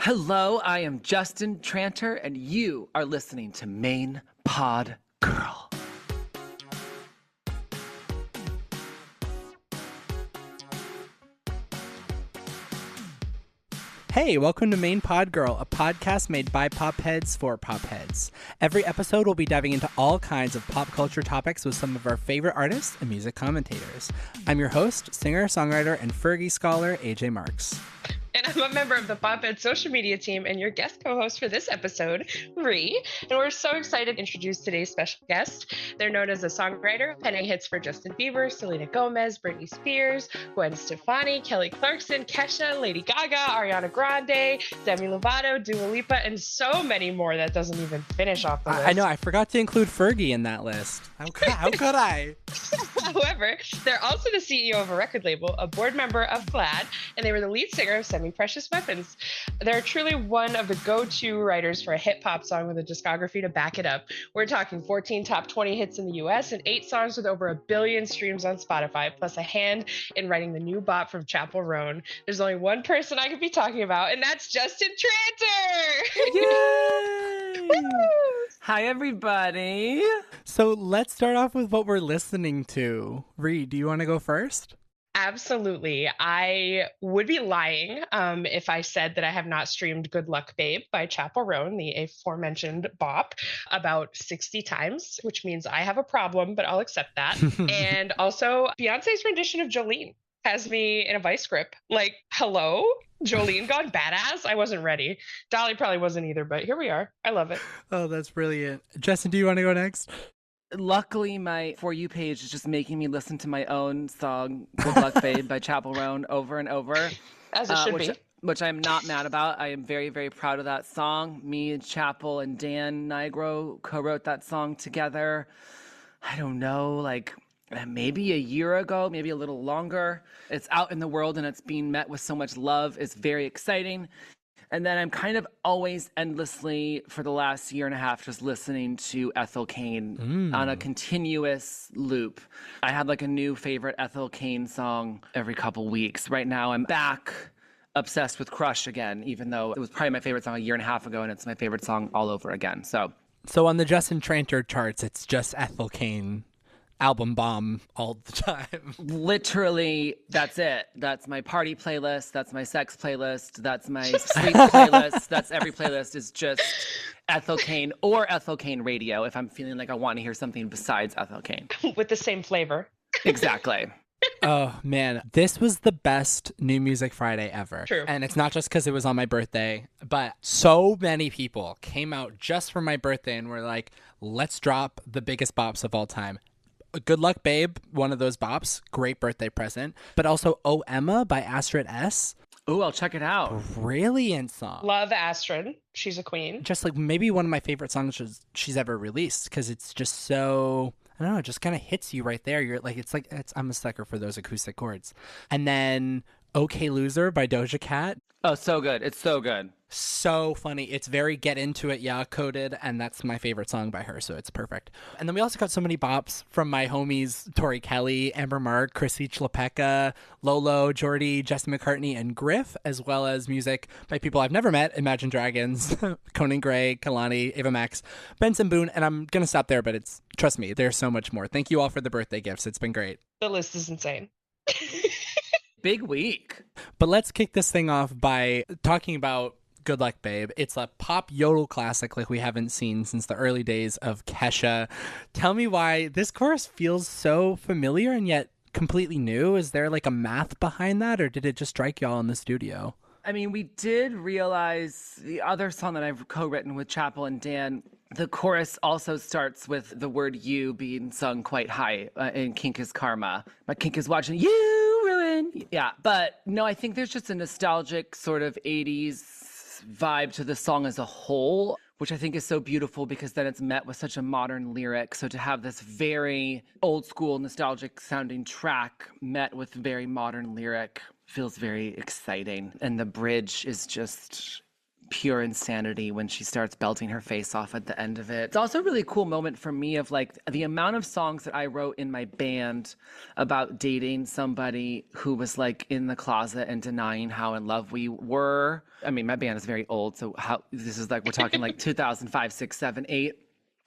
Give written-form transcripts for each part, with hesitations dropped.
Hello, I am Justin Tranter, and you are listening to Main Pod Girl. Hey, welcome to Main Pod Girl, a podcast made by Popheads for Popheads. Every episode, we'll be diving into all kinds of pop culture topics with some of our favorite artists and music commentators. I'm your host, singer, songwriter, and Fergie scholar, AJ Marks. And I'm a member of the Popheads social media team and your guest co-host for this episode, Ree. And we're so excited to introduce today's special guest. They're known as a songwriter, penning hits for Justin Bieber, Selena Gomez, Britney Spears, Gwen Stefani, Kelly Clarkson, Kesha, Lady Gaga, Ariana Grande, Demi Lovato, Dua Lipa, and so many more that doesn't even finish off the list. I know, I forgot to include Fergie in that list. How could I? However, they're also the CEO of a record label, a board member of GLAAD, and they were the lead singer of Semi-Precious Weapons. They're truly one of the go-to writers for a hip-hop song with a discography to back it up. We're talking 14 top 20 hits in the US and 8 songs with over 1 billion streams on Spotify, plus a hand in writing the new bop from Chappell Roan. There's only one person I could be talking about, and that's Justin Tranter! Yay! Hi, everybody. So let's start off with what we're listening to. Ree, do you want to go first? Absolutely. I would be lying if I said that I have not streamed Good Luck Babe by Chappell Roan, the aforementioned bop, about 60 times, which means I have a problem, but I'll accept that. And also, Beyonce's rendition of Jolene has me in a vice grip. Like, hello? Jolene gone badass? I wasn't ready. Dolly probably wasn't either, but here we are. I love it. Oh, that's brilliant. Justin, do you want to go next? Luckily, my For You page is just making me listen to my own song, Good Luck Babe by Chappell Roan, over and over. As it should be. Which I'm not mad about. I am very, very proud of that song. Me and Chappell and Dan Nigro co-wrote that song together. I don't know, like maybe a year ago, maybe a little longer. It's out in the world and it's being met with so much love. It's very exciting. And then I'm kind of always endlessly, for the last year and a half, just listening to Ethel Cain on a continuous loop. I have like a new favorite Ethel Cain song every couple weeks. Right now I'm back obsessed with Crush again, even though it was probably my favorite song a year and a half ago, and it's my favorite song all over again. So on the Justin Tranter charts, it's just Ethel Cain. Album bomb all the time. Literally, that's it. That's my party playlist. That's my sex playlist. That's my sleep playlist. That's every playlist is just Ethel Cain or Ethel Cain radio if I'm feeling like I want to hear something besides Ethel Cain. With the same flavor. Exactly. Oh, man. This was the best New Music Friday ever. True. And it's not just because it was on my birthday, but so many people came out just for my birthday and were like, let's drop the biggest bops of all time. Good Luck Babe, one of those bops. Great birthday present. But also Oh Emma by Astrid S. Ooh, I'll check it out. Brilliant song. Love Astrid. She's a queen. Just like maybe one of my favorite songs she's ever released because it's just so, I don't know, it just kind of hits you right there. You're like, I'm a sucker for those acoustic chords. And then Okay Loser by Doja Cat. Oh, so good. It's so good. So funny. It's very get into it, yeah, coded, and that's my favorite song by her, so it's perfect. And then we also got so many bops from my homies Tori Kelly, Amber Mark, Chrissy Chlepeka, Lolo, Jordy, Justin McCartney, and Griff, as well as music by people I've never met, Imagine Dragons, Conan Gray, Kalani, Ava Max, Benson Boone, and I'm going to stop there, but trust me, there's so much more. Thank you all for the birthday gifts. It's been great. The list is insane. Big week. But let's kick this thing off by talking about Good Luck Babe. It's a pop yodel classic like we haven't seen since the early days of Kesha. Tell me why this chorus feels so familiar and yet completely new. Is there like a math behind that, or did it just strike y'all in the studio? I mean, we did realize the other song that I've co-written with Chappell and Dan, the chorus also starts with the word you being sung quite high in Kink is Karma. My kink is watching you ruin. Yeah, but no, I think there's just a nostalgic sort of 80s vibe to the song as a whole, which I think is so beautiful because then it's met with such a modern lyric. So to have this very old school nostalgic sounding track met with very modern lyric feels very exciting. And the bridge is just pure insanity when she starts belting her face off at the end of it. It's also a really cool moment for me of like the amount of songs that I wrote in my band about dating somebody who was like in the closet and denying how in love we were. I mean, my band is very old, so this is like, we're talking like 2005, 6, 7, 8,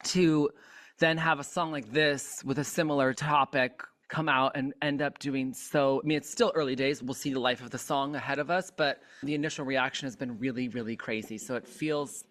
to then have a song like this with a similar topic come out and end up doing so. I mean, it's still early days. We'll see the life of the song ahead of us, but the initial reaction has been really, really crazy. So it feels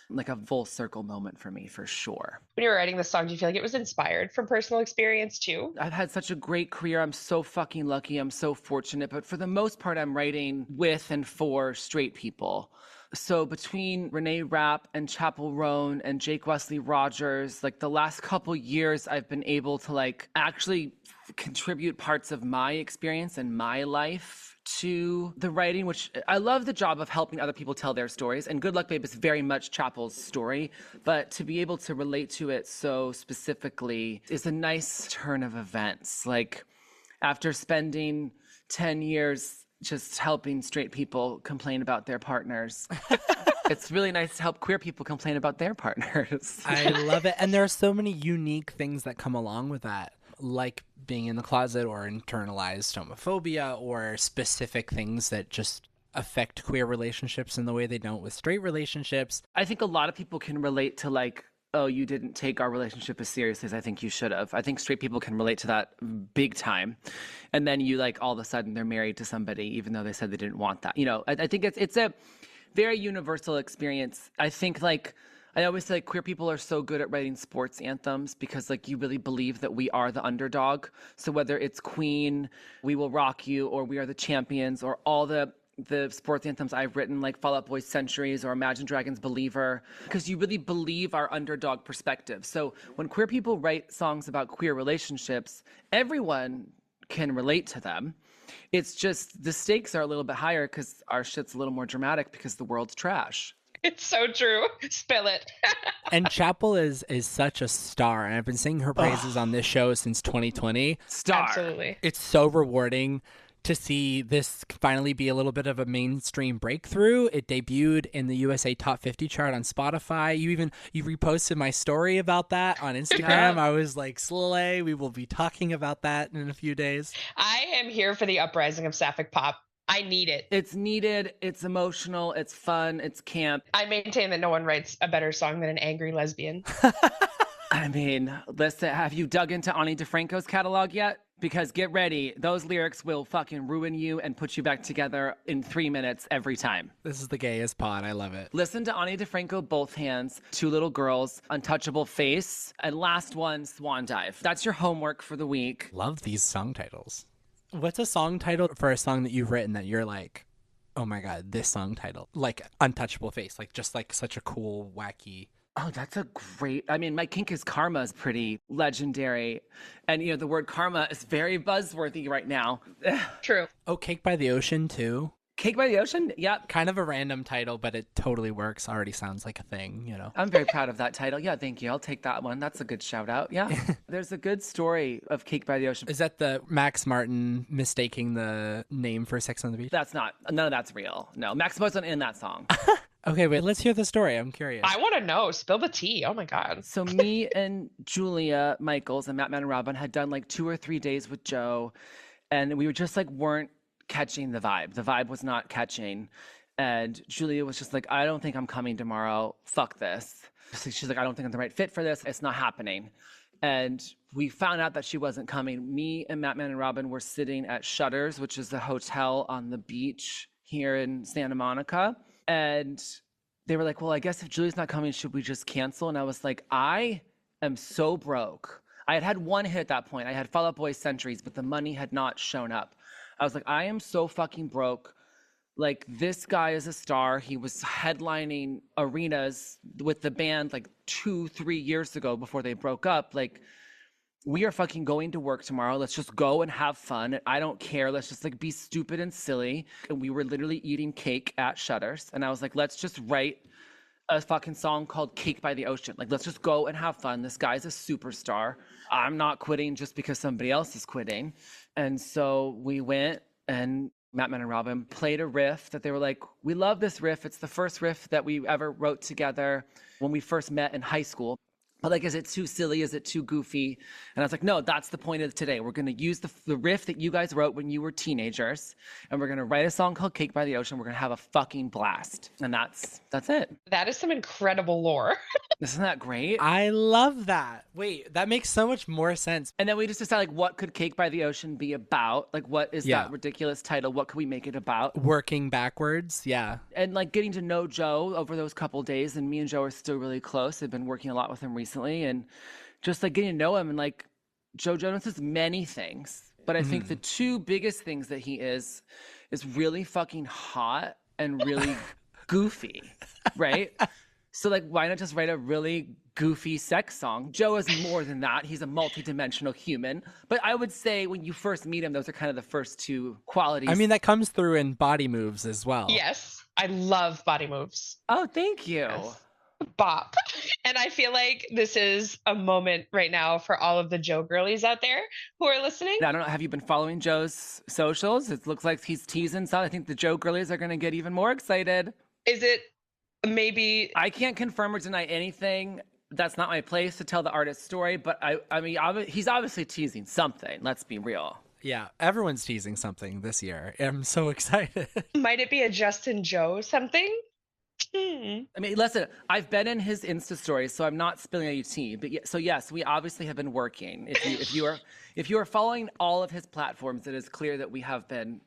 like a full circle moment for me, for sure. When you were writing this song, do you feel like it was inspired from personal experience too? I've had such a great career. I'm so fucking lucky. I'm so fortunate. But for the most part, I'm writing with and for straight people. So between Renee Rapp and Chappell Roan and Jake Wesley Rogers, like the last couple years, I've been able to like actually contribute parts of my experience and my life to the writing, which I love the job of helping other people tell their stories. And Good Luck Babe is very much Chappell's story, but to be able to relate to it so specifically is a nice turn of events. Like after spending 10 years just helping straight people complain about their partners, it's really nice to help queer people complain about their partners. I love it. And there are so many unique things that come along with that, like being in the closet or internalized homophobia or specific things that just affect queer relationships in the way they don't with straight relationships. I think a lot of people can relate to like, oh, you didn't take our relationship as seriously as I think you should have. I think straight people can relate to that big time. And then you like all of a sudden they're married to somebody even though they said they didn't want that. You know, I think it's a very universal experience. I think like I always say like, queer people are so good at writing sports anthems because like you really believe that we are the underdog. So whether it's Queen, We Will Rock You, or We Are the Champions, or all the sports anthems I've written, like Fall Out Boy's Centuries or Imagine Dragons' Believer, because you really believe our underdog perspective. So when queer people write songs about queer relationships, everyone can relate to them. It's just the stakes are a little bit higher because our shit's a little more dramatic because the world's trash. It's so true. Spill it. And Chappell is such a star, and I've been singing her praises on this show since 2020. Star. Absolutely. It's so rewarding to see this finally be a little bit of a mainstream breakthrough. It debuted in the USA Top 50 chart on Spotify. You reposted my story about that on Instagram. I was like, slay, we will be talking about that in a few days. I am here for the uprising of sapphic pop. I need it. It's needed. It's emotional. It's fun. It's camp. I maintain that no one writes a better song than an angry lesbian. I mean, listen, have you dug into Ani DeFranco's catalog yet? Because get ready, those lyrics will fucking ruin you and put you back together in 3 minutes every time. This is the gayest pod. I love it. Listen to Ani DeFranco, Both Hands, Two Little Girls, Untouchable Face, and last one, Swan Dive. That's your homework for the week. Love these song titles. What's a song title for a song that you've written that you're like, oh my God, this song title? Like Untouchable Face, like just like such a cool, wacky. Oh, that's a great, I mean, My Kink is Karma is pretty legendary. And, you know, the word karma is very buzzworthy right now. True. Oh, Cake by the Ocean too. Cake by the Ocean? Yep. Kind of a random title, but it totally works. Already sounds like a thing, you know. I'm very proud of that title. Yeah, thank you. I'll take that one. That's a good shout out. Yeah. There's a good story of Cake by the Ocean. Is that the Max Martin mistaking the name for Sex on the Beach? That's not, none of that's real. No, Max wasn't in that song. Okay, wait, let's hear the story. I'm curious. I want to know. Spill the tea. Oh my God. So me and Julia Michaels and Matt Man and Robin had done like 2 or 3 days with Joe, and we were just like weren't catching the vibe. The vibe was not catching. And Julia was just like, I don't think I'm coming tomorrow. Fuck this. So she's like, I don't think I'm the right fit for this. It's not happening. And we found out that she wasn't coming. Me and Matt Man and Robin were sitting at Shutters, which is a hotel on the beach here in Santa Monica. And they were like, well, I guess if Julia's not coming, should we just cancel? And I was like, I am so broke. I had had one hit at that point. I had Fall Out Boy Centuries, but the money had not shown up. I was like, I am so fucking broke. Like, this guy is a star. He was headlining arenas with the band like 2-3 years ago before they broke up. Like, we are fucking going to work tomorrow. Let's just go and have fun. I don't care. Let's just like be stupid and silly. And we were literally eating cake at Shutters. And I was like, let's just write a fucking song called Cake by the Ocean. Like, let's just go and have fun. This guy's a superstar. I'm not quitting just because somebody else is quitting. And so we went and Matt, Man, and Robin, played a riff that they were like, we love this riff. It's the first riff that we ever wrote together when we first met in high school. But like, is it too silly? Is it too goofy? And I was like, no, that's the point of today. We're going to use the riff that you guys wrote when you were teenagers, and we're going to write a song called Cake by the Ocean. We're going to have a fucking blast. And that's it. That is some incredible lore. Isn't that great? I love that. Wait, that makes so much more sense. And then we just decided, like, what could Cake by the Ocean be about? Like, what is Yeah. that ridiculous title? What could we make it about? Working backwards, yeah. And like getting to know Joe over those couple days, and me and Joe are still really close. I've been working a lot with him recently, and just like getting to know him. And like, Joe Jonas is many things, but I think the two biggest things that he is really fucking hot and really goofy, right? So like, why not just write a really goofy sex song? Joe is more than that. He's a multidimensional human. But I would say when you first meet him, those are kind of the first two qualities. I mean, that comes through in body moves as well. Yes, I love body moves. Oh, thank you. Yes. Bop. And I feel like this is a moment right now for all of the Joe girlies out there who are listening. I don't know. Have you been following Joe's socials? It looks like he's teasing something. I think the Joe girlies are going to get even more excited. Is it maybe? I can't confirm or deny anything. That's not my place to tell the artist's story. But I mean, he's obviously teasing something. Let's be real. Yeah, everyone's teasing something this year. I'm so excited. Might it be a Justin Joe something? I mean, listen, I've been in his Insta stories, so I'm not spilling any tea. But so yes, we obviously have been working. If you are following all of his platforms, it is clear that we have been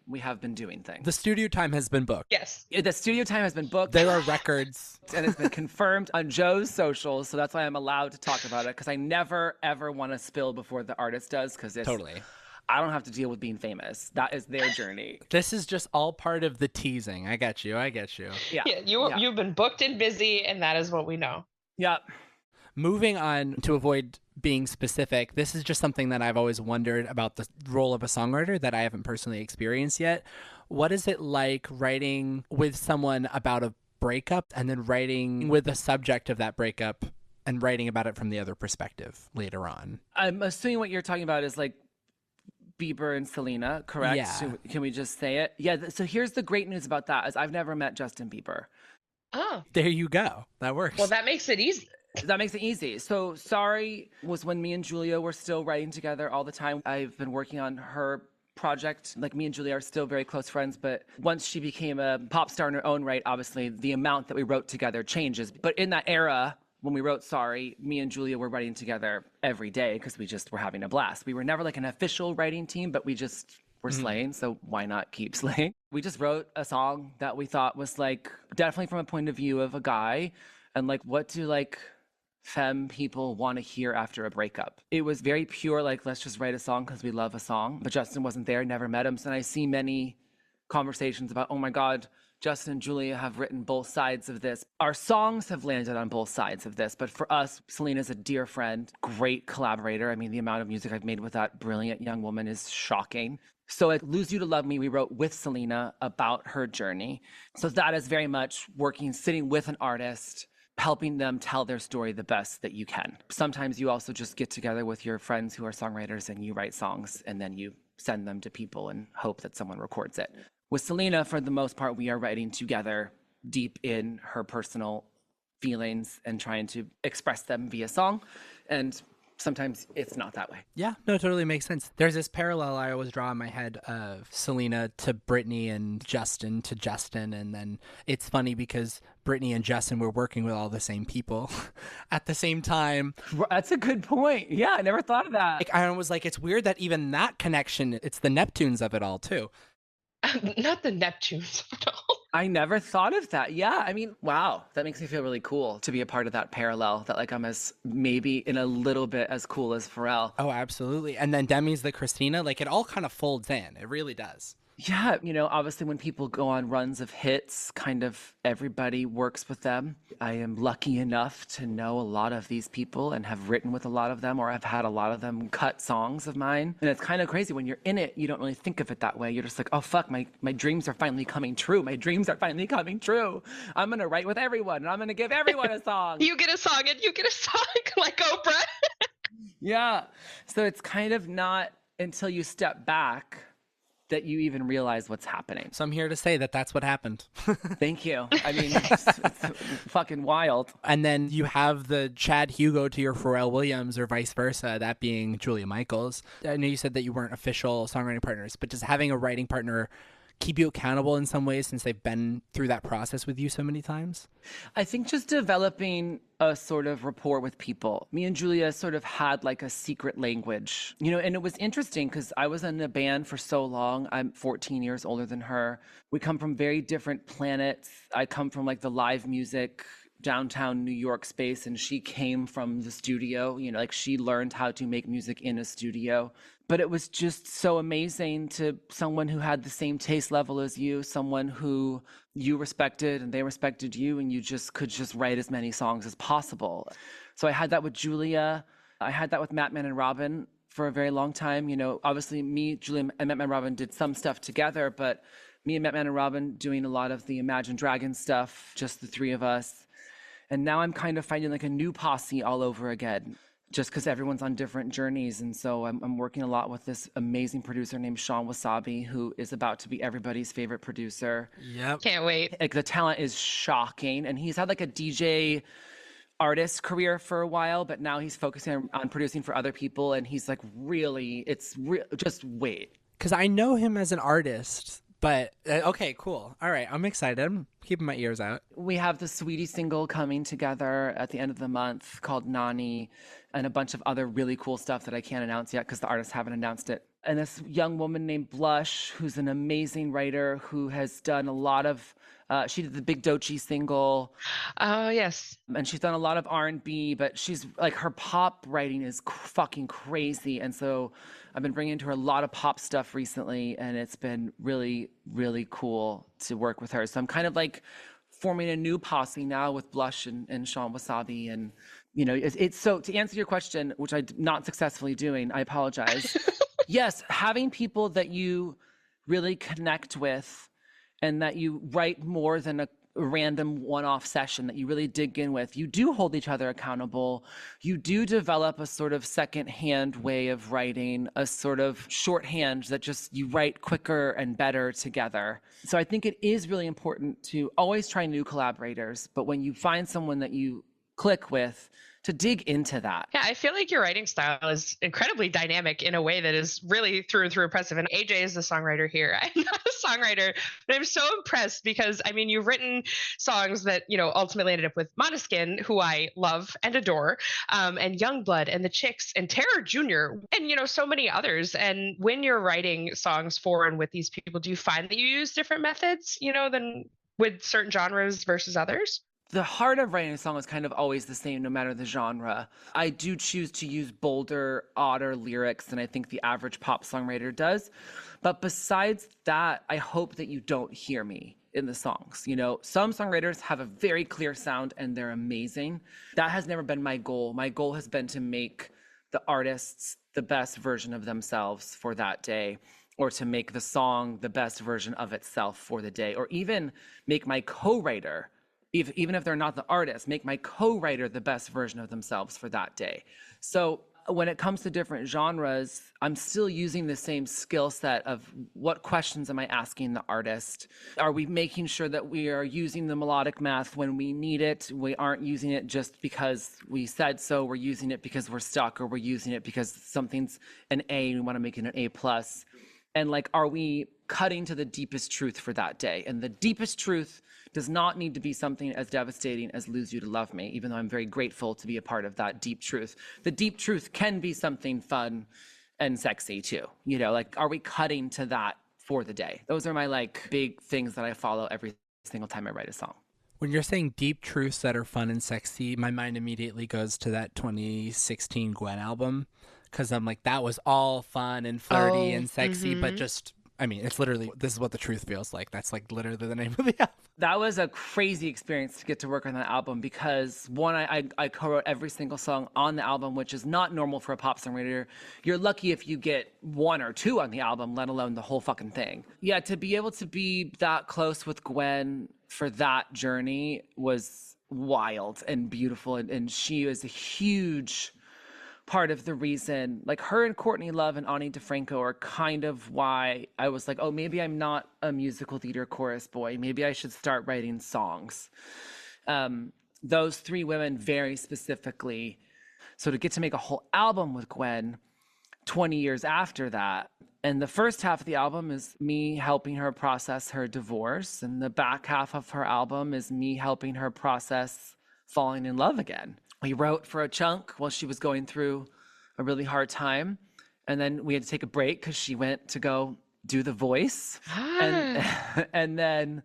doing things. The studio time has been booked. Yes. The studio time has been booked. There are records. And it's been confirmed on Joe's socials, so that's why I'm allowed to talk about it, because I never ever want to spill before the artist does, because it's Totally. I don't have to deal with being famous. That is their journey. This is just all part of the teasing. I get you. Yeah. You've been booked and busy, and that is what we know. Yeah. Moving on, to avoid being specific, this is just something that I've always wondered about the role of a songwriter that I haven't personally experienced yet. What is it like writing with someone about a breakup and then writing with the subject of that breakup and writing about it from the other perspective later on? I'm assuming what you're talking about is like Bieber and Selena, correct? Yeah. Can we just say it? Yeah. So here's the great news about that is I've never met Justin Bieber. Oh, There you go. That works. well, that makes it easy. That makes it easy. So Sorry was when me and Julia were still writing together all the time. I've been working on her project. Like, me and Julia are still very close friends, but once she became a pop star in her own right, obviously the amount that we wrote together changes. But in that era, when we wrote Sorry, me and Julia were writing together every day because we just were having a blast. We were never like an official writing team, but we just were slaying, so why not keep slaying? We just wrote a song that we thought was like definitely from a point of view of a guy, and like, what do like femme people want to hear after a breakup? It was very pure, like, let's just write a song because we love a song. But Justin wasn't there, never met him. So I see many conversations about, oh my God, Justin and Julia have written both sides of this. Our songs have landed on both sides of this. But for us, Selena's a dear friend, great collaborator. I mean, the amount of music I've made with that brilliant young woman is shocking. So at Lose You to Love Me, we wrote with Selena about her journey. So that is very much working, sitting with an artist, helping them tell their story the best that you can. Sometimes you also just get together with your friends who are songwriters and you write songs and then you send them to people and hope that someone records it. With Selena, for the most part, we are writing together deep in her personal feelings and trying to express them via song. And sometimes it's not that way. Yeah, no, it totally makes sense. There's this parallel I always draw in my head of Selena to Britney and Justin to Justin. And then it's funny because Britney and Justin were working with all the same people at the same time. That's a good point. Yeah, I never thought of that. Like, I was like, it's weird that even that connection, it's the Neptunes of it all too. Not the Neptunes at all. I never thought of that. Yeah, I mean, wow, that makes me feel really cool to be a part of that parallel, that like I'm as maybe in a little bit as cool as Pharrell. Oh, absolutely. And then Demi's the Christina, like it all kind of folds in. It really does. Yeah, you know, obviously when people go on runs of hits, kind of everybody works with them. I am lucky enough to know a lot of these people and have written with a lot of them, or I've had a lot of them cut songs of mine. And it's kind of crazy when you're in it, you don't really think of it that way. You're just like, oh fuck, my dreams are finally coming true. My dreams are finally coming true. I'm gonna write with everyone and I'm gonna give everyone a song. You get a song and you get a song like Oprah. Yeah. So it's kind of not until you step back that you even realize what's happening. So I'm here to say that that's what happened. Thank you. I mean, it's fucking wild. And then you have the Chad Hugo to your Pharrell Williams or vice versa, that being Julia Michaels. I know you said that you weren't official songwriting partners, but does having a writing partner keep you accountable in some ways since they've been through that process with you so many times? I think just developing a sort of rapport with people. Me and Julia sort of had like a secret language, and it was interesting because I was in a band for so long. I'm 14 years older than her. We come from very different planets. I come from like the live music downtown New York space, and she came from the studio, like she learned how to make music in a studio. But it was just so amazing to someone who had the same taste level as you, someone who you respected and they respected you, and you just could just write as many songs as possible. So I had that with Julia. I had that with Mattman and Robin for a very long time. Obviously me, Julia, and Mattman and Robin did some stuff together, but me and Mattman and Robin doing a lot of the Imagine Dragons stuff, just the three of us. And now I'm kind of finding like a new posse all over again, just because everyone's on different journeys. And so I'm working a lot with this amazing producer named Sean Wasabi, who is about to be everybody's favorite producer. Yep. Can't wait. Like the talent is shocking. And he's had like a DJ artist career for a while, but now he's focusing on producing for other people. And he's like really, just wait. Because I know him as an artist. But, okay, cool. All right, I'm excited. I'm keeping my ears out. We have the Sweetie single coming together at the end of the month called Nani, and a bunch of other really cool stuff that I can't announce yet because the artists haven't announced it. And this young woman named Blush, who's an amazing writer who has done a lot of, she did the Big Doechii single. Oh, yes. And she's done a lot of R&B, but she's like, her pop writing is fucking crazy. And so I've been bringing to her a lot of pop stuff recently, and it's been really, really cool to work with her. So I'm kind of like forming a new posse now with Blush and Sean Wasabi. And, it's so to answer your question, which I'm not successfully doing, I apologize. Yes, having people that you really connect with and that you write more than a random one-off session that you really dig in with, you do hold each other accountable. You do develop a sort of second-hand way of writing, a sort of shorthand that just you write quicker and better together. So I think it is really important to always try new collaborators, but when you find someone that you click with, to dig into that. Yeah, I feel like your writing style is incredibly dynamic in a way that is really through and through impressive. And AJ is the songwriter here. I'm not a songwriter, but I'm so impressed because, I mean, you've written songs that, ultimately ended up with Måneskin, who I love and adore, and Youngblood and The Chicks and Terror Jr. and, so many others. And when you're writing songs for and with these people, do you find that you use different methods, than with certain genres versus others? The heart of writing a song is kind of always the same, no matter the genre. I do choose to use bolder, odder lyrics than I think the average pop songwriter does. But besides that, I hope that you don't hear me in the songs. Some songwriters have a very clear sound and they're amazing. That has never been my goal. My goal has been to make the artists the best version of themselves for that day, or to make the song the best version of itself for the day, or even make my co-writer, even if they're not the artist, make my co-writer the best version of themselves for that day. So when it comes to different genres, I'm still using the same skill set of what questions am I asking the artist? Are we making sure that we are using the melodic math when we need it? We aren't using it just because we said so. We're using it because we're stuck, or we're using it because something's an A and we want to make it an A+. And are we cutting to the deepest truth for that day? And the deepest truth does not need to be something as devastating as Lose You to Love Me, even though I'm very grateful to be a part of that deep truth. The deep truth can be something fun and sexy too. Are we cutting to that for the day? Those are my big things that I follow every single time I write a song. When you're saying deep truths that are fun and sexy, my mind immediately goes to that 2016 Gwen album. Because I'm like, that was all fun and flirty and sexy, but just, it's literally, this is what the truth feels like. That's literally the name of the album. That was a crazy experience to get to work on that album because, one, I co-wrote every single song on the album, which is not normal for a pop songwriter. You're lucky if you get one or two on the album, let alone the whole fucking thing. Yeah, to be able to be that close with Gwen for that journey was wild and beautiful. And she is a huge part of the reason, like her and Courtney Love and Ani DeFranco are kind of why I was like, oh, maybe I'm not a musical theater chorus boy. Maybe I should start writing songs. Those three women very specifically. So to get to make a whole album with Gwen 20 years after that, and the first half of the album is me helping her process her divorce, and the back half of her album is me helping her process falling in love again. We wrote for a chunk while she was going through a really hard time, and then we had to take a break because she went to go do The Voice, and then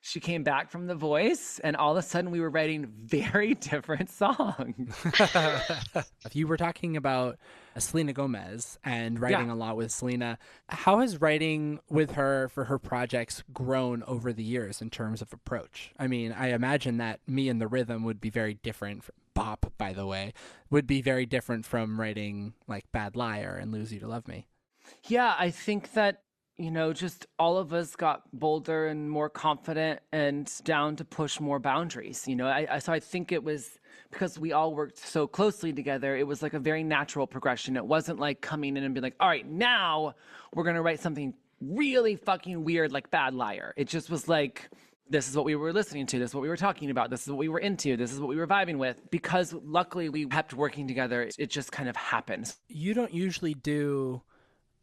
she came back from The Voice, and all of a sudden we were writing very different songs. You were talking about Selena Gomez and writing a lot with Selena. How has writing with her for her projects grown over the years in terms of approach? I mean, I imagine that Me and the Rhythm would be very different. Bop, by the way, would be very different from writing like Bad Liar and Lose You to Love Me. Yeah, I think that, you know, just all of us got bolder and more confident and down to push more boundaries. You know, so I think it was because we all worked so closely together. It was like a very natural progression. It wasn't like coming in and being like, all right, now we're going to write something really fucking weird like Bad Liar. It just was like, this is what we were listening to. This is what we were talking about. This is what we were into. This is what we were vibing with. Because luckily we kept working together, it just kind of happened. You don't usually do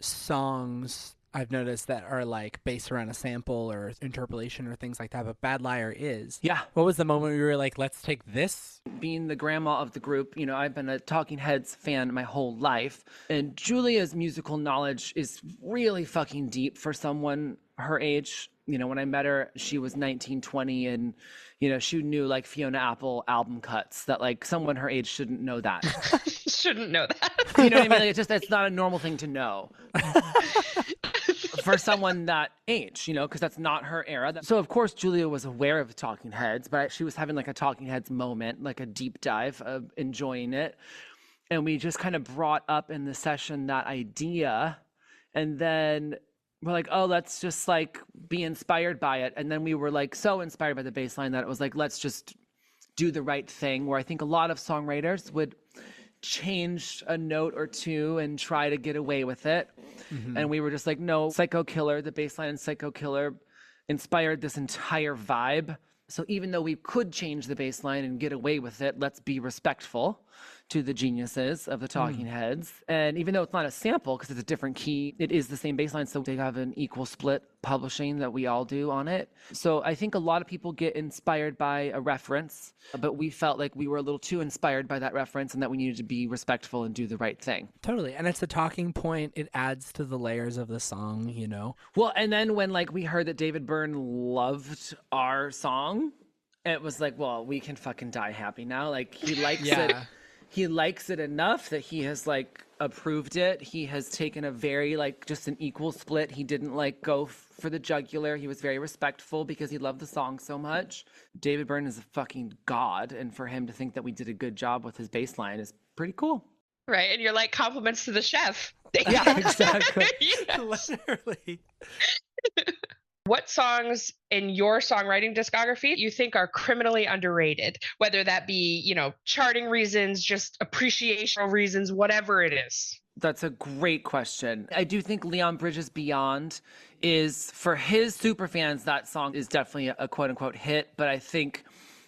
songs, I've noticed, that are like based around a sample or interpolation or things like that, but Bad Liar is. Yeah. What was the moment where you were like, let's take this? Being the grandma of the group, you know, I've been a Talking Heads fan my whole life, and Julia's musical knowledge is really fucking deep for someone her age. You know, when I met her, she was 19, 20, and, you know, she knew like Fiona Apple album cuts that like someone her age shouldn't know that. Shouldn't know that. You know what I mean? Like, it's not a normal thing to know for someone that age, you know, because that's not her era. So, of course, Julia was aware of Talking Heads, but she was having like a Talking Heads moment, like a deep dive of enjoying it. And we just kind of brought up in the session that idea, and then we're like, oh, let's just like be inspired by it. And then we were like so inspired by the bass line that it was like, let's just do the right thing, where I think a lot of songwriters would change a note or two and try to get away with it. Mm-hmm. And we were just like, no, Psycho Killer, the bass line in Psycho Killer inspired this entire vibe. So even though we could change the bass line and get away with it, let's be respectful to the geniuses of the Talking Heads. And even though it's not a sample because it's a different key, it is the same bass line. So they have an equal split publishing that we all do on it. So I think a lot of people get inspired by a reference, but we felt like we were a little too inspired by that reference and that we needed to be respectful and do the right thing. Totally. And it's a talking point. It adds to the layers of the song, you know? Well, and then when like we heard that David Byrne loved our song, it was like, well, we can fucking die happy now. Like he likes it. He likes it enough that he has like approved it. He has taken a very like just an equal split. He didn't like go for the jugular. He was very respectful because he loved the song so much. David Byrne is a fucking god, and for him to think that we did a good job with his bass line is pretty cool. Right, and you're like, compliments to the chef. Yeah, exactly. Literally. What songs in your songwriting discography you think are criminally underrated? Whether that be, you know, charting reasons, just appreciational reasons, whatever it is. That's a great question. I do think Leon Bridges' Beyond is, for his super fans, that song is definitely a quote unquote hit, but I think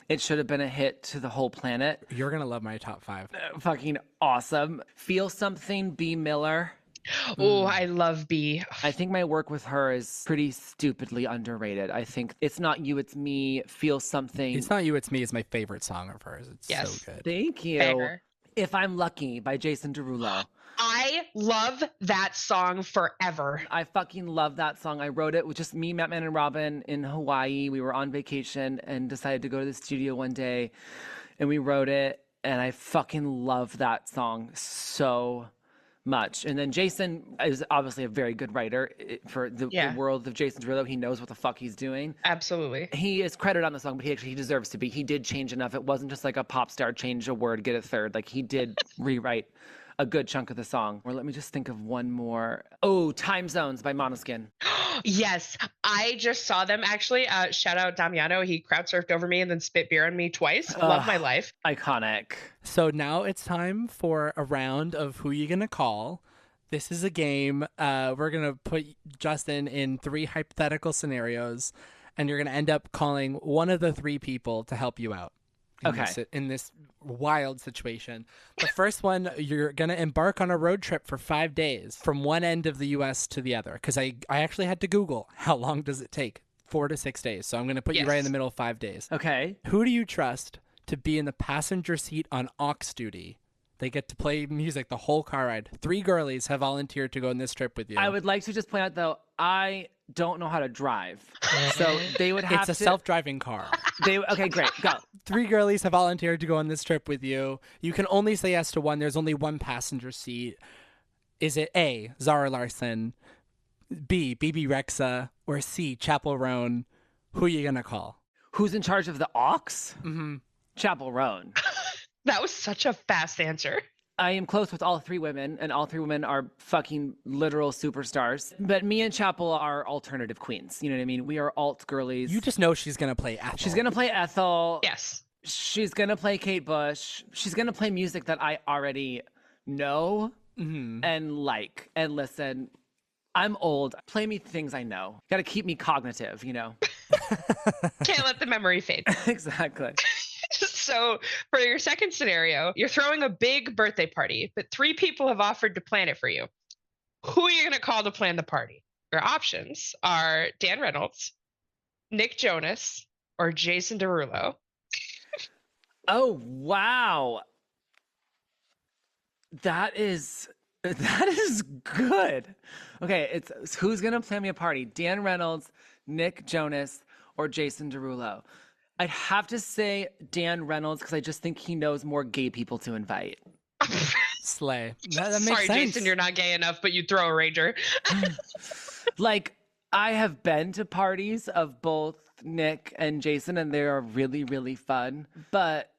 it should have been a hit to the whole planet. You're going to love my top 5. Fucking awesome. Feel Something, B. Miller. Oh, I love B. I think my work with her is pretty stupidly underrated. I think It's Not You, It's Me, Feel Something. It's Not You, It's Me is my favorite song of hers. It's so good. Thank you. Fair. If I'm Lucky by Jason Derulo. I love that song forever. I fucking love that song. I wrote it with just me, Matt, Man, and Robin in Hawaii. We were on vacation and decided to go to the studio one day, and we wrote it, and I fucking love that song so much. And then Jason is obviously a very good writer for the world of Jason Derulo. He knows what the fuck he's doing. Absolutely. He is credited on the song, but he deserves to be. He did change enough. It wasn't just like a pop star change a word, get a third. Like he did rewrite a good chunk of the song. Or let me just think of one more. Oh, Time Zones by Måneskin. Yes, I just saw them actually. Shout out Damiano. He crowd surfed over me and then spit beer on me twice. Love my life. Iconic. So now it's time for a round of Who You Gonna Call. This is a game. We're going to put Justin in 3 hypothetical scenarios, and you're going to end up calling one of the 3 people to help you out in this wild situation. The first one, you're going to embark on a road trip for 5 days from one end of the U.S. to the other, because I actually had to Google how long does it take. 4 to 6 days. So I'm going to put you right in the middle of 5 days. Okay. Who do you trust to be in the passenger seat on aux duty? They get to play music the whole car ride. 3 girlies have volunteered to go on this trip with you. I would like to just point out, though, I don't know how to drive. So they would have It's a self-driving car. Okay, great. Go. 3 girlies have volunteered to go on this trip with you. You can only say yes to one. There's only one passenger seat. Is it A, Zara Larsson, B, Bebe Rexha, or C, Chappell Roan? Who are you going to call? Who's in charge of the aux? Mm-hmm. Chappell Roan. That was such a fast answer. I am close with all 3 women, and all 3 women are fucking literal superstars. But me and Chappell are alternative queens. You know what I mean? We are alt girlies. You just know she's going to play Ethel. She's going to play Ethel. Yes. She's going to play Kate Bush. She's going to play music that I already know and like. And listen, I'm old. Play me things I know. Got to keep me cognitive, you know? Can't let the memory fade. Exactly. So for your second scenario, you're throwing a big birthday party, but 3 people have offered to plan it for you. Who are you going to call to plan the party? Your options are Dan Reynolds, Nick Jonas, or Jason Derulo. Oh, wow. That is good. Okay, it's who's going to plan me a party? Dan Reynolds, Nick Jonas, or Jason Derulo? I'd have to say Dan Reynolds because I just think he knows more gay people to invite. Slay. That makes Sorry, sense. Jason, you're not gay enough, but you throw a rager. Like, I have been to parties of both Nick and Jason, and they are really, really fun. But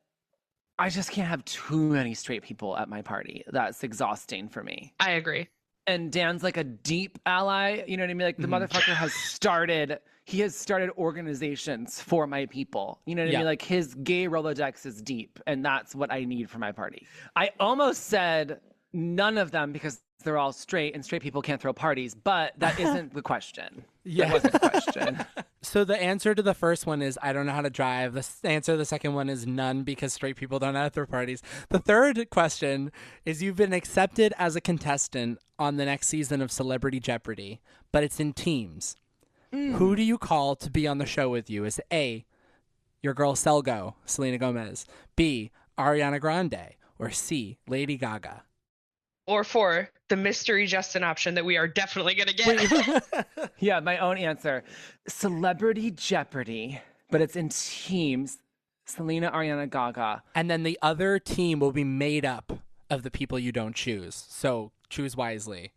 I just can't have too many straight people at my party. That's exhausting for me. I agree. And Dan's like a deep ally. You know what I mean? Like, the motherfucker has started organizations for my people. You know what I mean? Like, his gay Rolodex is deep, and that's what I need for my party. I almost said none of them because they're all straight, and straight people can't throw parties, but that isn't the question. That wasn't the question. So the answer to the first one is I don't know how to drive. The answer to the second one is none because straight people don't know how to throw parties. The third question is you've been accepted as a contestant on the next season of Celebrity Jeopardy, but it's in teams. Who do you call to be on the show with you? Is A, your girl Selgo, Selena Gomez, B, Ariana Grande, or C, Lady Gaga? Or 4, the mystery Justin option that we are definitely going to get. Yeah, my own answer. Celebrity Jeopardy, but it's in teams. Selena, Ariana, Gaga. And then the other team will be made up of the people you don't choose. So choose wisely.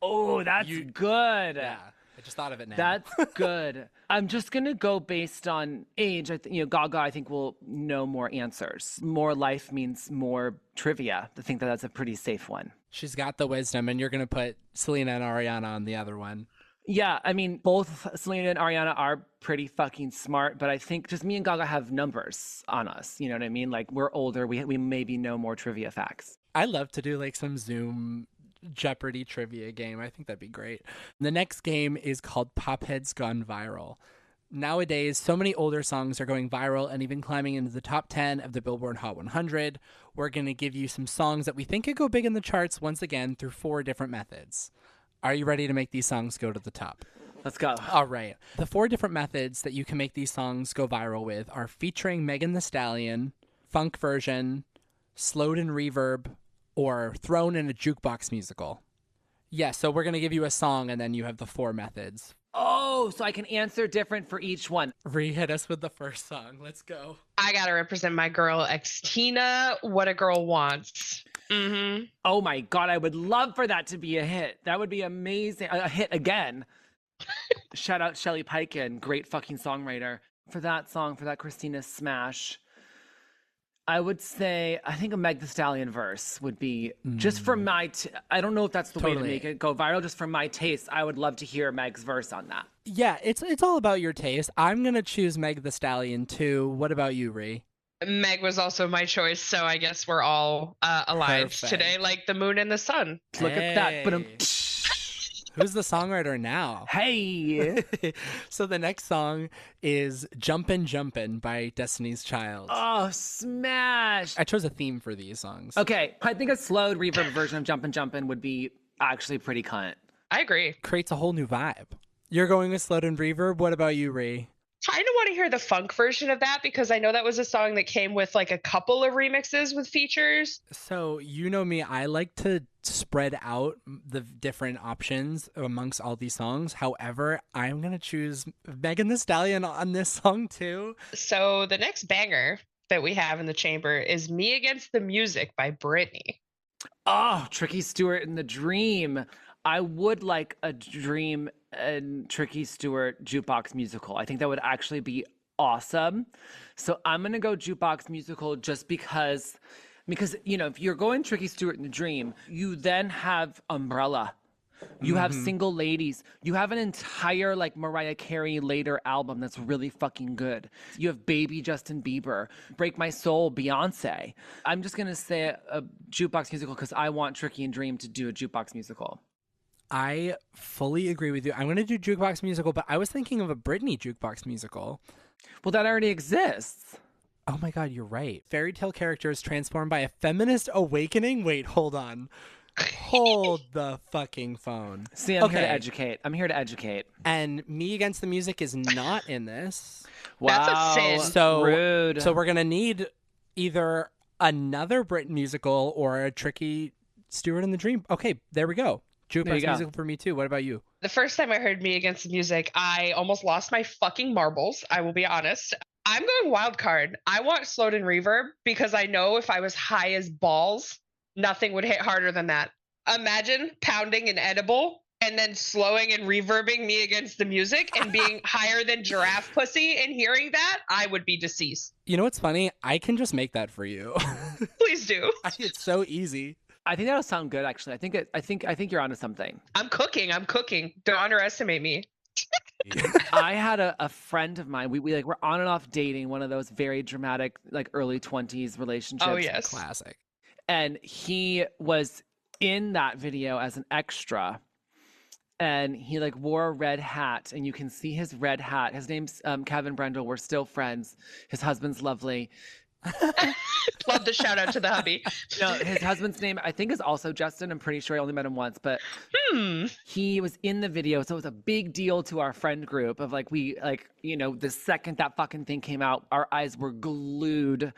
Oh, that's good. Yeah. I just thought of it now. That's good. I'm just going to go based on age. Gaga, I think, will know more answers. More life means more trivia. I think that's a pretty safe one. She's got the wisdom, and you're going to put Selena and Ariana on the other one. Yeah, I mean, both Selena and Ariana are pretty fucking smart, but I think just me and Gaga have numbers on us. You know what I mean? Like, we're older. We maybe know more trivia facts. I love to do like some Zoom Jeopardy trivia game. I think that'd be great. The next game is called Popheads Gone Viral. Nowadays, so many older songs are going viral and even climbing into the top 10 of the Billboard Hot 100. We're going to give you some songs that we think could go big in the charts once again through 4 different methods. Are you ready to make these songs go to the top? Let's go. All right. The 4 different methods that you can make these songs go viral with are featuring Megan Thee Stallion, funk version, slowed in reverb, or thrown in a jukebox musical. Yeah, so we're going to give you a song, and then you have the 4 methods. Oh, so I can answer different for each one. Hit us with the first song. Let's go. I got to represent my girl, Xtina, What a Girl Wants. Mm-hmm. Oh my God, I would love for that to be a hit. That would be amazing. A hit again. Shout out Shelly Peiken, great fucking songwriter. For that song, for that Christina smash, I would say, I think a Meg Thee Stallion verse would be just for my, I don't know if that's the way to make it go viral. Just for my taste, I would love to hear Meg's verse on that. Yeah, it's all about your taste. I'm going to choose Meg Thee Stallion too. What about you, Ree? Meg was also my choice, so I guess we're all aligned Perfect. today, like the moon and the sun. Look at that. But Who's the songwriter now? hey. So the next song is Jumpin' Jumpin' by Destiny's Child. Oh, smash. I chose a theme for these songs. Okay, I think a slowed reverb version of Jumpin' Jumpin' would be actually pretty cunt. I agree. Creates a whole new vibe. You're going with slowed and reverb. What about you, Ree? Kind of want to hear the funk version of that because I know that was a song that came with like a couple of remixes with features. So you know me, I like to spread out the different options amongst all these songs. However, I'm going to choose Megan Thee Stallion on this song too. So the next banger that we have in the chamber is Me Against the Music by Britney. Oh, Tricky Stewart and the Dream. I would like a Dream and Tricky Stewart jukebox musical. I think that would actually be awesome. So I'm going to go jukebox musical just because, you know, if you're going Tricky Stewart and the Dream, you then have Umbrella. You have Single Ladies. You have an entire like Mariah Carey later album that's really fucking good. You have Baby Justin Bieber, Break My Soul, Beyonce. I'm just going to say a jukebox musical because I want Tricky and Dream to do a jukebox musical. I fully agree with you. I'm going to do jukebox musical, but I was thinking of a Britney jukebox musical. Well, that already exists. Oh my God, you're right. Fairy tale characters transformed by a feminist awakening? Wait, hold on. Hold the fucking phone. See, I'm here to educate. I'm here to educate. And Me Against the Music is not in this. Wow. That's a sin. So rude. So we're going to need either another Brit musical or a Tricky Stewart and the Dream. Okay, there we go. Jukebox musical for me too. What about you? The first time I heard Me Against the Music, I almost lost my fucking marbles. I will be honest. I'm going wild card. I want slowed and reverb because I know if I was high as balls, nothing would hit harder than that. Imagine pounding an edible and then slowing and reverbing Me Against the Music and being higher than giraffe pussy and hearing that, I would be deceased. You know what's funny? I can just make that for you. Please do. It's so easy. I think that'll sound good. Actually, I think you're onto something. I'm cooking. Don't underestimate me. I had a friend of mine. We like were on and off dating, one of those very dramatic like early 20s relationships. Oh yes, classic. And he was in that video as an extra, and he like wore a red hat, and you can see his red hat. His name's Kevin Brendel. We're still friends. His husband's lovely. Love the shout out to the hubby. No, his husband's name I think is also Justin. I'm pretty sure I only met him once, but he was in the video, so it was a big deal to our friend group of like the second that fucking thing came out, our eyes were glued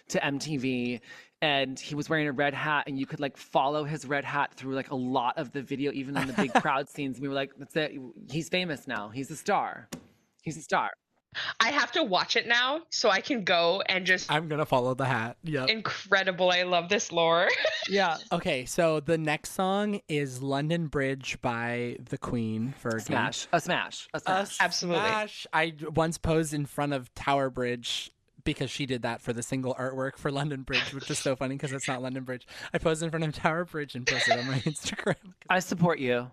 to MTV. And he was wearing a red hat, and you could like follow his red hat through like a lot of the video, even in the big crowd scenes. We were like, that's it. He's famous now. He's a star. He's a star. I have to watch it now so I can go and just. I'm going to follow the hat. Yep. Incredible. I love this lore. Yeah. Okay, so the next song is London Bridge by the Queen. Smash. A smash. Absolutely. Smash. I once posed in front of Tower Bridge because she did that for the single artwork for London Bridge, which is so funny because it's not London Bridge. I posed in front of Tower Bridge and posted on my Instagram. I support you.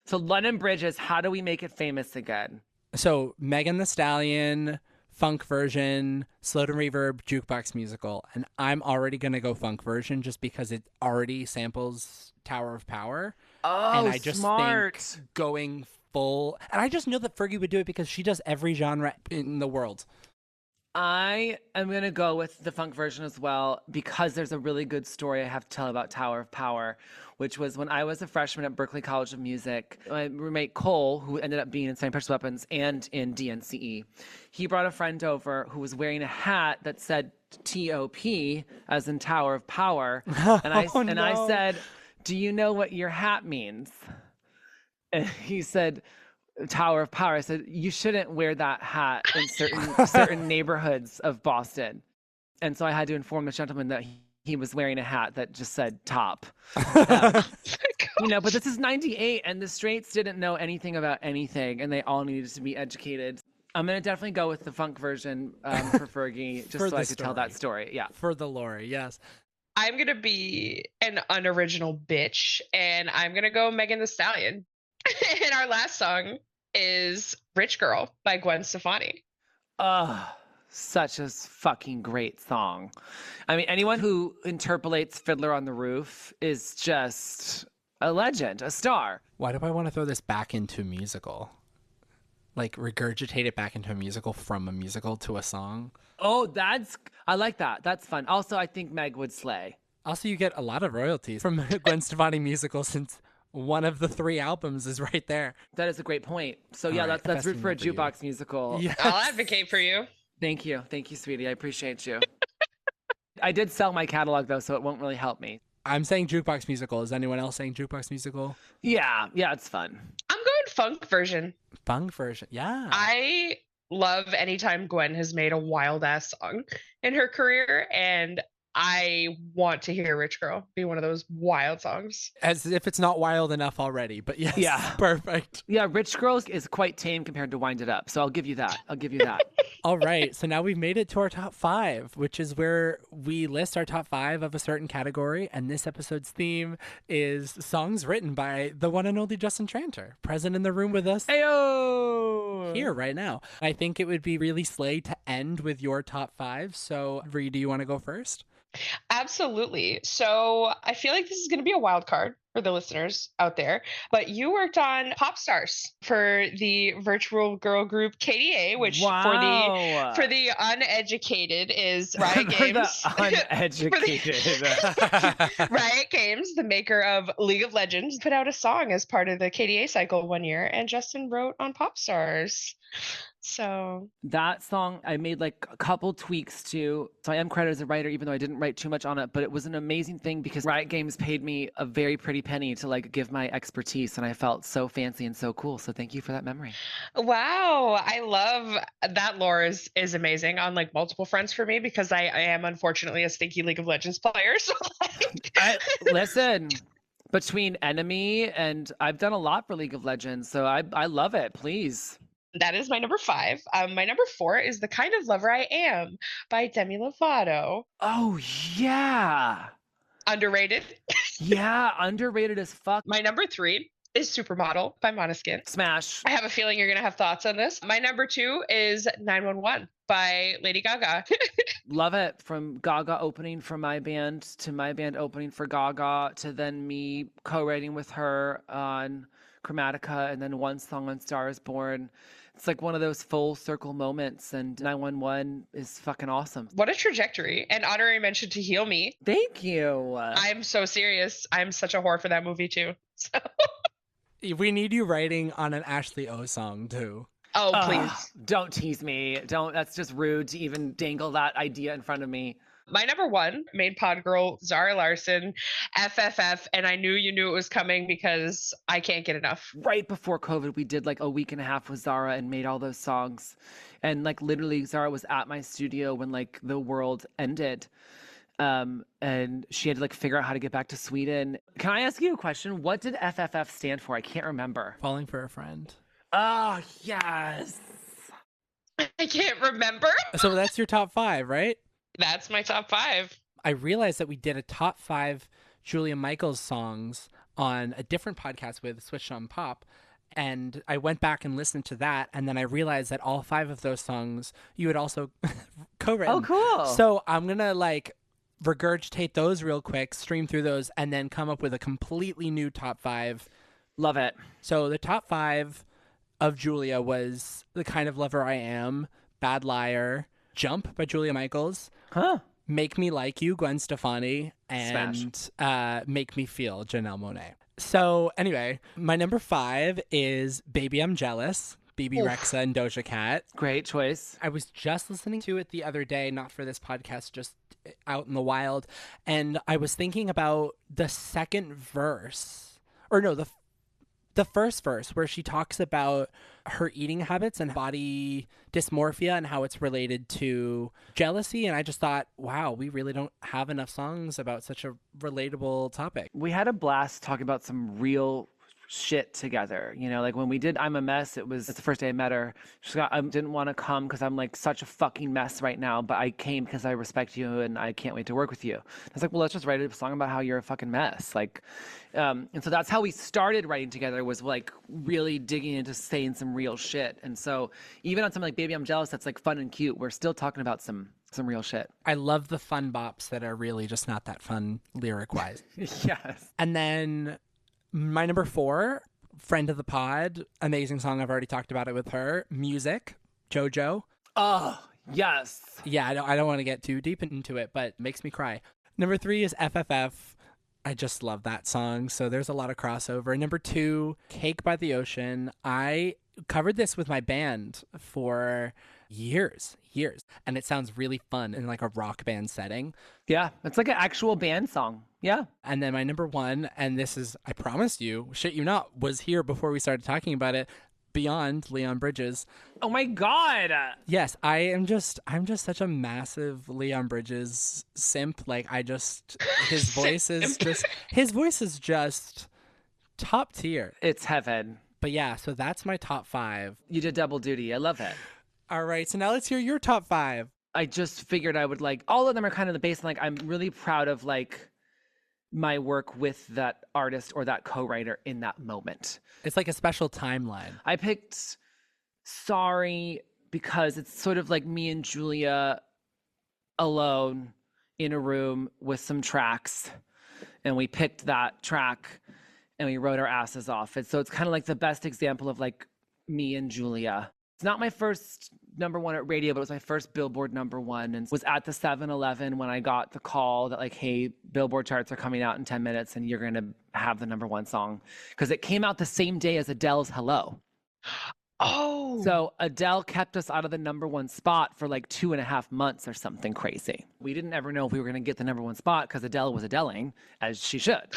So London Bridge is how do we make it famous again? So Megan Thee Stallion, funk version, slowed and reverb, jukebox musical. And I'm already going to go funk version just because it already samples Tower of Power. Oh, and I just smart. think going full. And I just know that Fergie would do it because she does every genre in the world. I am going to go with the funk version as well because there's a really good story I have to tell about Tower of Power, which was when I was a freshman at Berklee College of Music. My roommate Cole, who ended up being in Selena Precious Weapons and in DNCE, he brought a friend over who was wearing a hat that said TOP, as in Tower of Power. And I said, do you know what your hat means? And he said, Tower of Power. I said, you shouldn't wear that hat in certain neighborhoods of Boston. And so I had to inform the gentleman that he was wearing a hat that just said top. But this is 98 and the straights didn't know anything about anything and they all needed to be educated. I'm going to definitely go with the funk version for Fergie, just For so the I could tell that story. Yeah. For the Lori, yes. I'm going to be an unoriginal bitch, and I'm going to go Megan Thee Stallion. And our last song is Rich Girl by Gwen Stefani. Such a fucking great song. I mean, anyone who interpolates Fiddler on the Roof is just a legend, a star. Why do I want to throw this back into a musical? Like regurgitate it back into a musical from a musical to a song? Oh, I like that. That's fun. Also, I think Meg would slay. Also, you get a lot of royalties from a Gwen Stefani musical since one of the 3 albums is right there. That is a great point. So yeah, right, let's root for a FSU number jukebox musical. Yes. I'll advocate for you. Thank you, sweetie. I appreciate you. I did sell my catalog though, so it won't really help me. I'm saying jukebox musical. Is anyone else saying jukebox musical? Yeah, it's fun. I'm going funk version. Funk version, yeah. I love anytime Gwen has made a wild ass song in her career, and I want to hear Rich Girl be one of those wild songs. As if it's not wild enough already, but yes, Yeah. Perfect. Yeah, Rich Girls is quite tame compared to Wind It Up, so I'll give you that. All right, so now we've made it to our top 5, which is where we list our top 5 of a certain category, and this episode's theme is songs written by the one and only Justin Tranter, present in the room with us Ayo! here right now. I think it would be really slay to end with your top 5, so Bree, do you want to go first? Absolutely. So I feel like this is going to be a wild card for the listeners out there, but you worked on Pop Stars for the virtual girl group KDA, which Wow. for the uneducated is Riot Games. For the uneducated. Riot Games, the maker of League of Legends, put out a song as part of the KDA cycle one year, and Justin wrote on Pop Stars. So That song I made like a couple tweaks to. So I am credited as a writer, even though I didn't write too much on it. But it was an amazing thing because Riot Games paid me a very pretty penny to like give my expertise, and I felt so fancy and so cool. So thank you for that memory. wow, I love that. Lore is amazing on like multiple fronts for me because I am unfortunately a stinky League of Legends player. So like... Listen. Between Enemy and I've done a lot for League of Legends, so I love it. Please. That is my number 5. My number 4 is The Kind of Lover I Am by Demi Lovato. Oh, yeah. Underrated. Yeah, underrated as fuck. My number 3 is Supermodel by Måneskin. Smash. I have a feeling you're going to have thoughts on this. My number 2 is 911 by Lady Gaga. Love it. From Gaga opening for my band to my band opening for Gaga to then me co-writing with her on Chromatica and then one song on Star is Born. It's like one of those full circle moments, and 911 is fucking awesome. What a trajectory. And honorary mention to Heal Me. Thank you. I'm so serious. I'm such a whore for that movie too. So. We need you writing on an Ashley O song too. Oh, please. Don't tease me. Don't. That's just rude to even dangle that idea in front of me. My number 1, main pod girl, Zara Larsson, FFF, and I knew you knew it was coming because I can't get enough. Right before COVID, we did like a week and a half with Zara and made all those songs. And like literally Zara was at my studio when like the world ended. And she had to like figure out how to get back to Sweden. Can I ask you a question? What did FFF stand for? I can't remember. Falling for a Friend. Oh, yes. I can't remember. So that's your top 5, right? That's my top 5. I realized that we did a top 5 Julia Michaels songs on a different podcast with Switched on Pop. And I went back and listened to that. And then I realized that all 5 of those songs you had also co-written. Oh, cool. So I'm going to like regurgitate those real quick, stream through those, and then come up with a completely new top 5. Love it. So the top 5 of Julia was The Kind of Lover I Am, Bad Liar, Jump by Julia Michaels, Make Me Like You, Gwen Stefani, and Make Me Feel, Janelle Monáe. So anyway, my number 5 is Baby I'm Jealous, Bebe Rexha and Doja Cat. Great choice. I was just listening to it the other day, not for this podcast, just out in the wild, and I was thinking about the second verse, or no, the first verse where she talks about her eating habits and body dysmorphia and how it's related to jealousy. And I just thought, wow, we really don't have enough songs about such a relatable topic. We had a blast talking about some real shit together. You know, like when we did I'm a Mess, it's the first day I met her. I didn't want to come because I'm like such a fucking mess right now, but I came because I respect you and I can't wait to work with you. I was like, well, let's just write a song about how you're a fucking mess. Like, and so that's how we started writing together, was like really digging into saying some real shit. And so even on something like Baby I'm Jealous, that's like fun and cute, we're still talking about some real shit. I love the fun bops that are really just not that fun lyric wise. Yes. And then my number 4, friend of the pod, amazing song. I've already talked about it with her. Music, JoJo. Oh, yes. Yeah, I don't want to get too deep into it, but it makes me cry. Number 3 is FFF. I just love that song. So there's a lot of crossover. Number 2, Cake by the Ocean. I covered this with my band for years. And it sounds really fun in like a rock band setting. Yeah, it's like an actual band song. Yeah. And then my number 1, and this is, I promise you, shit you not, was here before we started talking about it, Beyond, Leon Bridges. Oh my God. Yes, I'm just such a massive Leon Bridges simp. Like his voice is just top tier. It's heaven. But yeah, so that's my top 5. You did double duty. I love it. All right, so now let's hear your top 5. I just figured I would like, all of them are kind of the base. Like, I'm really proud of like my work with that artist or that co-writer in that moment. It's like a special timeline. I picked Sorry because it's sort of like me and Julia alone in a room with some tracks, and we picked that track and we wrote our asses off. And so it's kind of like the best example of like me and Julia. It's not my first number 1 at radio, but it was my first Billboard number 1, and was at the 7-Eleven when I got the call that like, hey, Billboard charts are coming out in 10 minutes and you're going to have the number 1 song. Because it came out the same day as Adele's Hello. Oh. So Adele kept us out of the number 1 spot for like 2.5 months or something crazy. We didn't ever know if we were going to get the number 1 spot because Adele was Adeling, as she should.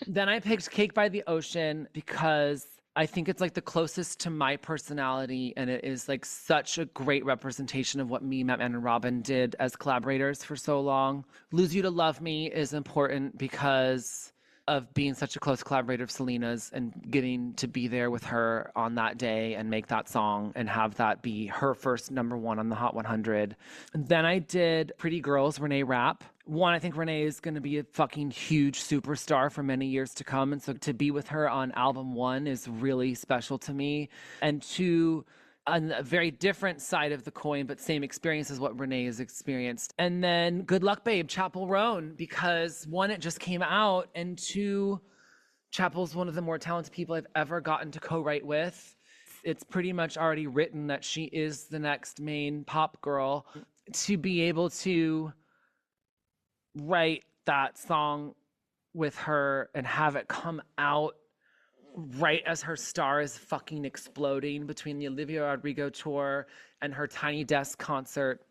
Then I picked Cake by the Ocean because I think it's like the closest to my personality, and it is like such a great representation of what me, Matt and Robin did as collaborators for so long. Lose You to Love Me is important because of being such a close collaborator of Selena's and getting to be there with her on that day and make that song and have that be her first number 1 on the Hot 100. And then I did Pretty Girls, Renee Rapp. 1, I think Renee is going to be a fucking huge superstar for many years to come. And so to be with her on album 1 is really special to me. And 2, on a very different side of the coin, but same experience as what Renee has experienced. And then Good Luck Babe, Chappell Roan, because 1, it just came out, and 2, Chappell's one of the more talented people I've ever gotten to co-write with. It's pretty much already written that she is the next main pop girl. To be able to write that song with her and have it come out right as her star is fucking exploding between the Olivia Rodrigo tour and her Tiny Desk concert,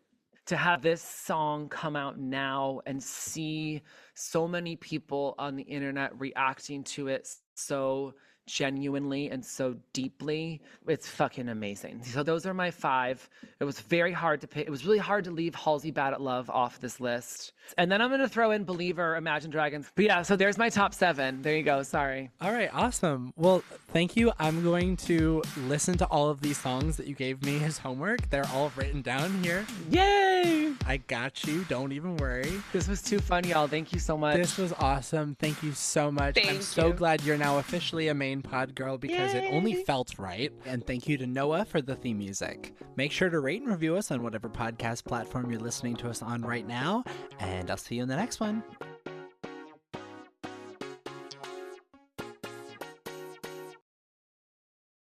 to have this song come out now and see so many people on the internet reacting to it so genuinely and so deeply, it's fucking amazing. So those are my 5. It was very hard to pick. It was really hard to leave Halsey Bad at Love off this list. And then I'm going to throw in Believer, Imagine Dragons. But yeah, so there's my top 7. There you go. Sorry. All right, awesome. Well, thank you. I'm going to listen to all of these songs that you gave me as homework. They're all written down here. Yay! I got you. Don't even worry. This was too fun, y'all. Thank you so much. This was awesome. Thank you so much. I'm so glad you're now officially a main pod girl because it only felt right. And thank you to Noah for the theme music. Make sure to rate and review us on whatever podcast platform you're listening to us on right now. And I'll see you in the next one.